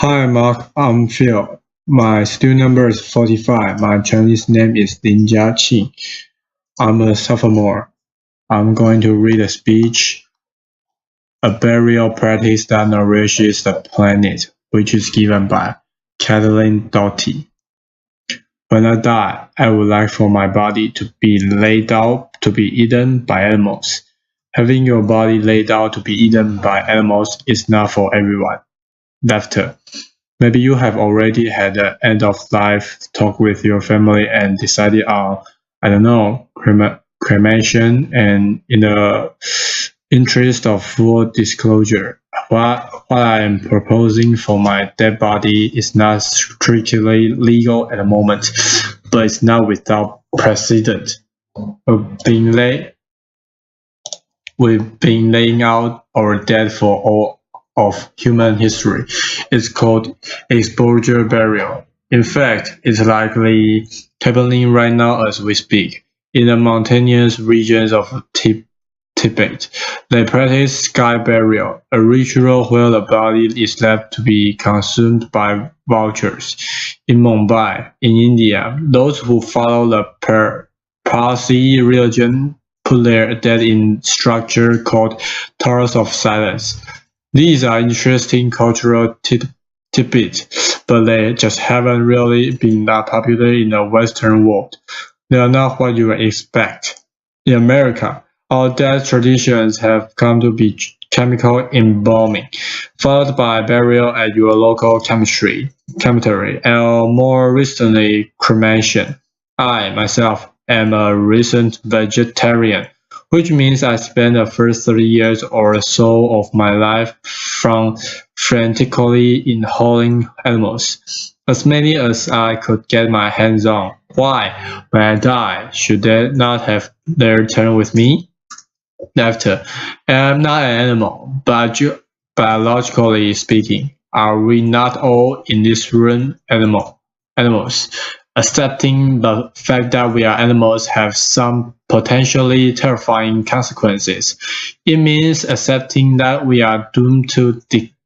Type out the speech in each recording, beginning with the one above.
Hi Mark, I'm Phil. My student number is 45. My Chinese name is Lin Jiaqing. I'm a sophomore. I'm going to read a speech, a burial practice that nourishes the planet, which is given by Kathleen Doughty. When I die, I would like for my body to be laid out to be eaten by animals. Having your body laid out to be eaten by animals is not for everyone. Laughter. Maybe you have already had an end-of-life talk with your family and decided on, I don't know, cremation. And in the interest of full disclosure, what I am proposing for my dead body is not strictly legal at the moment, but it's not without precedent. We've been laying out our dead for all of human history. It's called exposure burial. In fact, it's likely happening right now as we speak. In the mountainous regions of Tibet, they practice sky burial, a ritual where the body is left to be consumed by vultures. In Mumbai, in India, those who follow the Parsi religion put their dead in structure called towers of silence. These are interesting cultural tidbits, but they just haven't really been that popular in the Western world. They are not what you would expect. In America, our death traditions have come to be chemical embalming, followed by burial at your local cemetery, and more recently, cremation. I, myself, am a recent vegetarian, which means I spent the first 30 years or so of my life from frantically inhaling animals, as many as I could get my hands on. Why, when I die, should they not have their turn with me? Laughter. I'm not an animal, but biologically speaking, are we not all in this room animals? Accepting the fact that we are animals have some potentially terrifying consequences. It means accepting that we are doomed to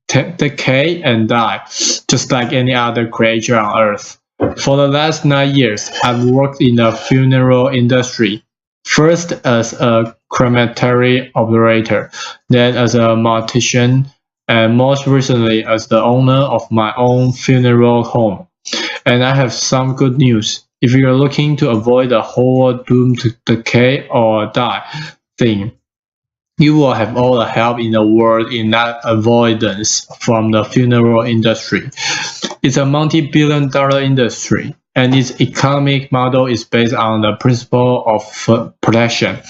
decay and die, just like any other creature on Earth. For the last 9 years, I've worked in the funeral industry, first as a crematory operator, then as a mortician, and most recently as the owner of my own funeral home. And I have some good news. If you're looking to avoid the whole doom to decay or die thing, you will have all the help in the world in that avoidance from the funeral industry. It's a multi-billion-dollar industry, and its economic model is based on the principle of protection,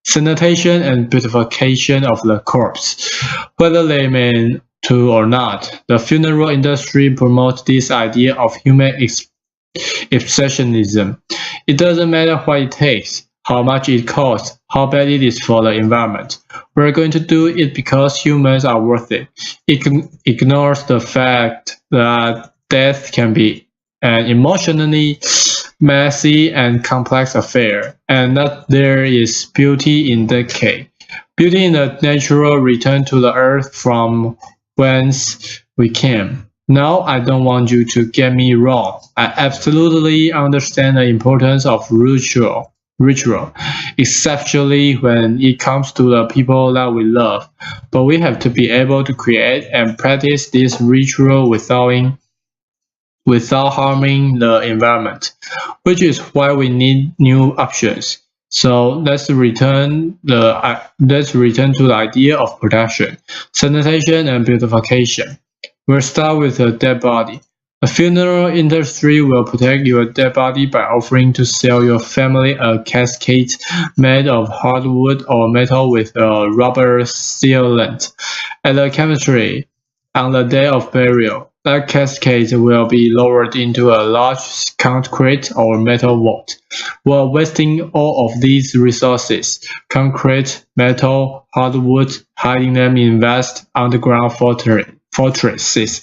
sanitation, and beautification of the corpse. Whether they mean to or not, the funeral industry promotes this idea of human exceptionalism. It doesn't matter what it takes, how much it costs, how bad it is for the environment. We're going to do it because humans are worth it. It ignores the fact that death can be an emotionally messy and complex affair, and that there is beauty in decay. Beauty in the natural return to the earth from whence we came. Now, I don't want you to get me wrong. I absolutely understand the importance of ritual, especially when it comes to the people that we love. But we have to be able to create and practice this ritual without harming the environment, which is why we need new options. So let's return to the idea of protection, sanitation, and beautification. We'll start with a dead body. The funeral industry will protect your dead body by offering to sell your family a casket made of hardwood or metal with a rubber sealant. At the cemetery, on the day of burial, that casket will be lowered into a large concrete or metal vault. We're wasting all of these resources, concrete, metal, hardwood, hiding them in vast underground fortresses.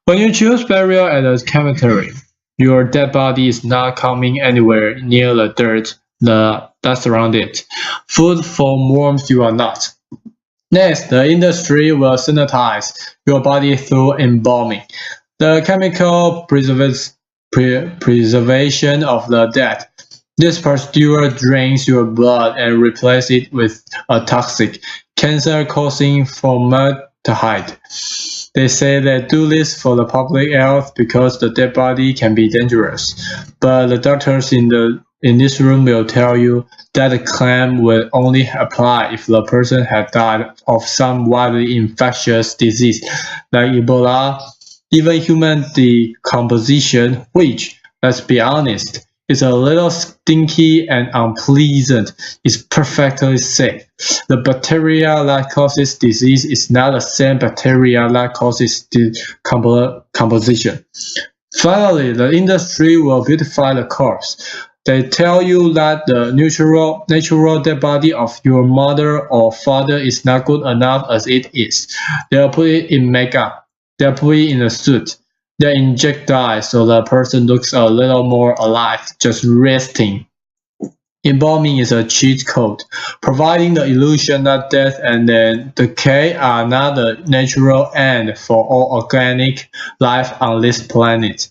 When you choose burial at a cemetery, your dead body is not coming anywhere near the dirt that surrounds it. Food for worms you are not. Next, the industry will sanitize your body through embalming. The chemical preservation of the dead. This procedure drains your blood and replaces it with a toxic, cancer-causing formaldehyde. They say they do this for the public health because the dead body can be dangerous, but the doctors in this room will tell you that the claim will only apply if the person had died of some widely infectious disease like Ebola, even human decomposition, which, let's be honest, is a little stinky and unpleasant, is perfectly safe. The bacteria that causes disease is not the same bacteria that causes decomposition. Finally, the industry will beautify the corpse. They tell you that the natural dead body of your mother or father is not good enough as it is. They'll put it in makeup. They'll put it in a suit. They inject dye so the person looks a little more alive, just resting. Embalming is a cheat code, providing the illusion that death and then decay are not the natural end for all organic life on this planet.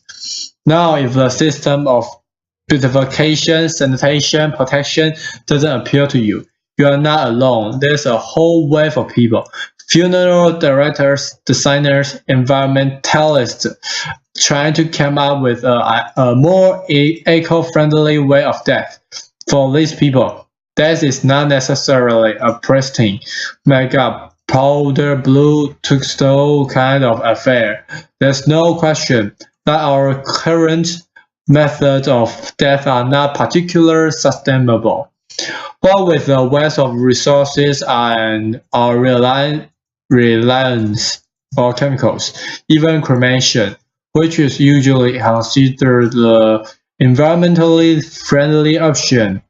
Now, if the system of beautification, sanitation, protection doesn't appeal to you, you are not alone. There's a whole wave of people. Funeral directors, designers, environmentalists trying to come up with a more eco-friendly way of death. For these people, death is not necessarily a pristine, makeup, powder blue, tuxedo kind of affair. There's no question that our current methods of death are not particularly sustainable. But with the wealth of resources and our reliance on chemicals, even cremation, which is usually considered the environmentally friendly option,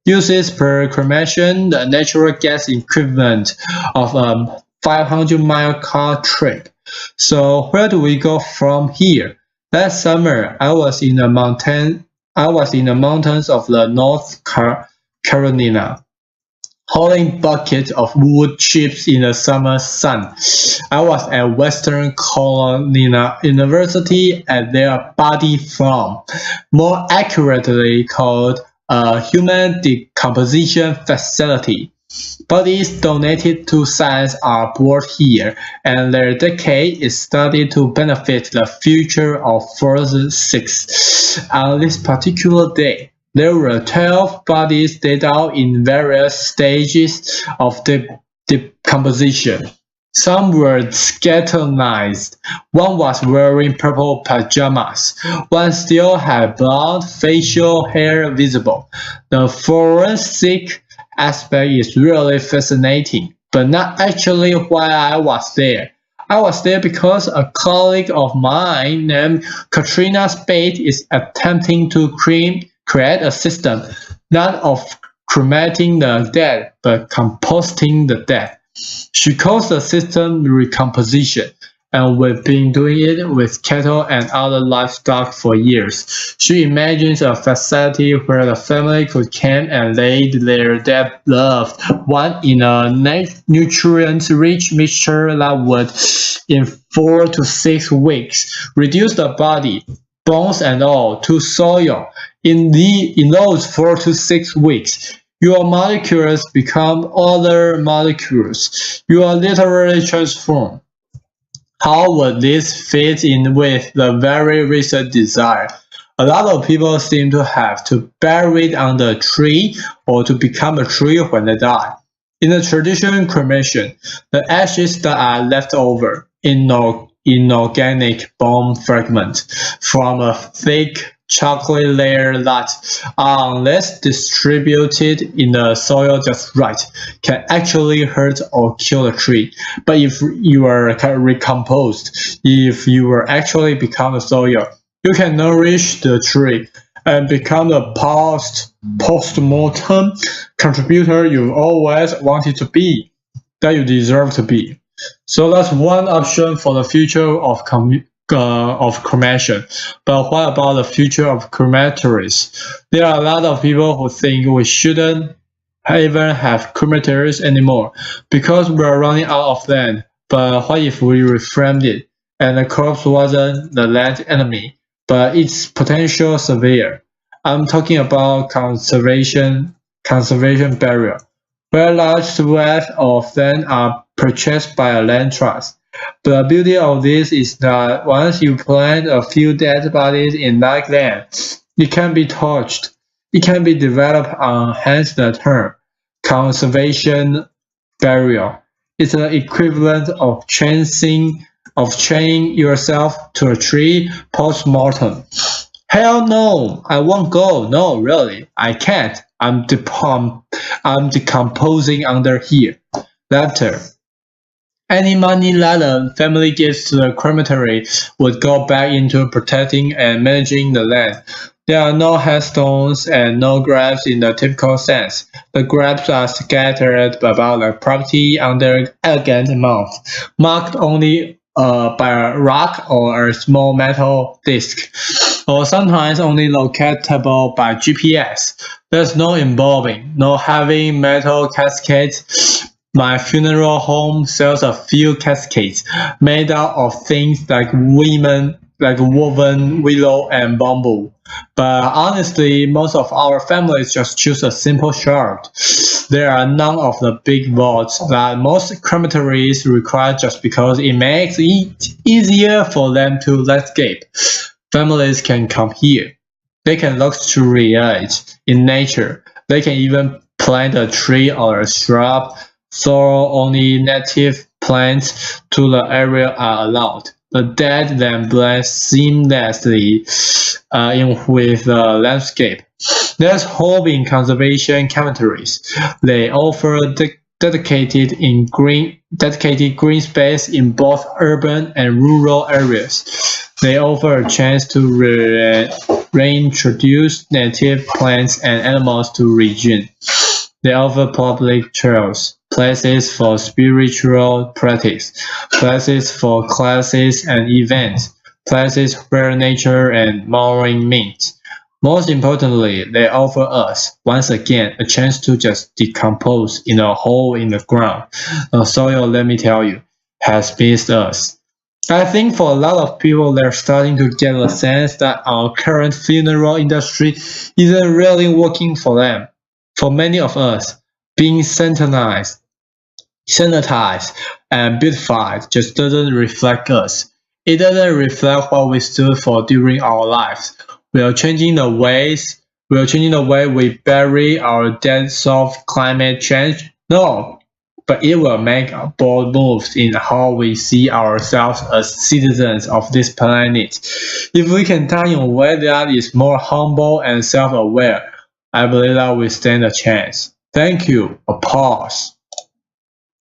uses per cremation the natural gas equivalent of a 500-mile car trip. So where do we go from here? Last summer, I was in the mountains of the North Carolina, hauling buckets of wood chips in the summer sun. I was at Western Carolina University at their body farm, more accurately called a human decomposition facility. Bodies donated to science are brought here, and their decay is studied to benefit the future of forensics. On this particular day, there were 12 bodies laid out in various stages of decomposition. Some were scandalized. One was wearing purple pajamas. One still had blonde facial hair visible. The forensic aspect is really fascinating, but not actually why I was there. I was there because a colleague of mine named Katrina Spade is attempting to create a system not of cremating the dead, but composting the dead. She calls the system recomposition, and we've been doing it with cattle and other livestock for years. She imagines a facility where the family could come and lay their dead loved one in a nutrient-rich mixture that would, in 4 to 6 weeks, reduce the body, bones and all, to soil. In those 4 to 6 weeks, your molecules become other molecules. You are literally transformed. How would this fit in with the very recent desire a lot of people seem to have to bury it under a tree or to become a tree when they die? In the traditional cremation, the ashes that are left over, inorganic bone fragments from a thick chocolate layer that, unless distributed in the soil just right, can actually hurt or kill a tree. But if you are recomposed, if you are actually become a soil, you can nourish the tree and become the post-mortem contributor you've always wanted to be, that you deserve to be. So that's one option for the future of cremation. But what about the future of crematories? There are a lot of people who think we shouldn't even have crematories anymore because we're running out of land. But what if we reframed it and the corpse wasn't the land enemy, but its potential surveyor? I'm talking about conservation burial, where large swaths of land are purchased by a land trust. The beauty of this is that once you plant a few dead bodies in that land, it can be touched. It can be developed on hence the term conservation burial. It's the equivalent of chaining yourself to a tree post-mortem. Hell no, I won't go. No, really, I can't. I'm decomposing under here. Laughter. Any money that a family gives to the crematory would go back into protecting and managing the land. There are no headstones and no graves in the typical sense. The graves are scattered about the property under elegant mounds, marked only by a rock or a small metal disc, or sometimes only locatable by GPS. There's no embalming, no heavy metal cascades. My funeral home sells a few caskets made out of things like woven willow and bamboo. But honestly, most of our families just choose a simple shard. There are none of the big vaults that most crematories require just because it makes it easier for them to escape. Families can come here. They can luxuriate in nature. They can even plant a tree or a shrub. So only native plants to the area are allowed. The dead then blend seamlessly in with the landscape. There's hope in conservation cemeteries. They offer dedicated green space in both urban and rural areas. They offer a chance to reintroduce native plants and animals to region. They offer public trails, places for spiritual practice, places for classes and events, places where nature and mourning meet. Most importantly, they offer us, once again, a chance to just decompose in a hole in the ground. The soil, let me tell you, has missed us. I think for a lot of people, they're starting to get the sense that our current funeral industry isn't really working for them. For many of us, being sanitized and beautified just doesn't reflect us. It doesn't reflect what we stood for during our lives. We are changing the way we bury our dead solve climate change. No, but it will make bold moves in how we see ourselves as citizens of this planet. If we can die in a way that is more humble and self-aware, I believe that we stand a chance. Thank you. A pause.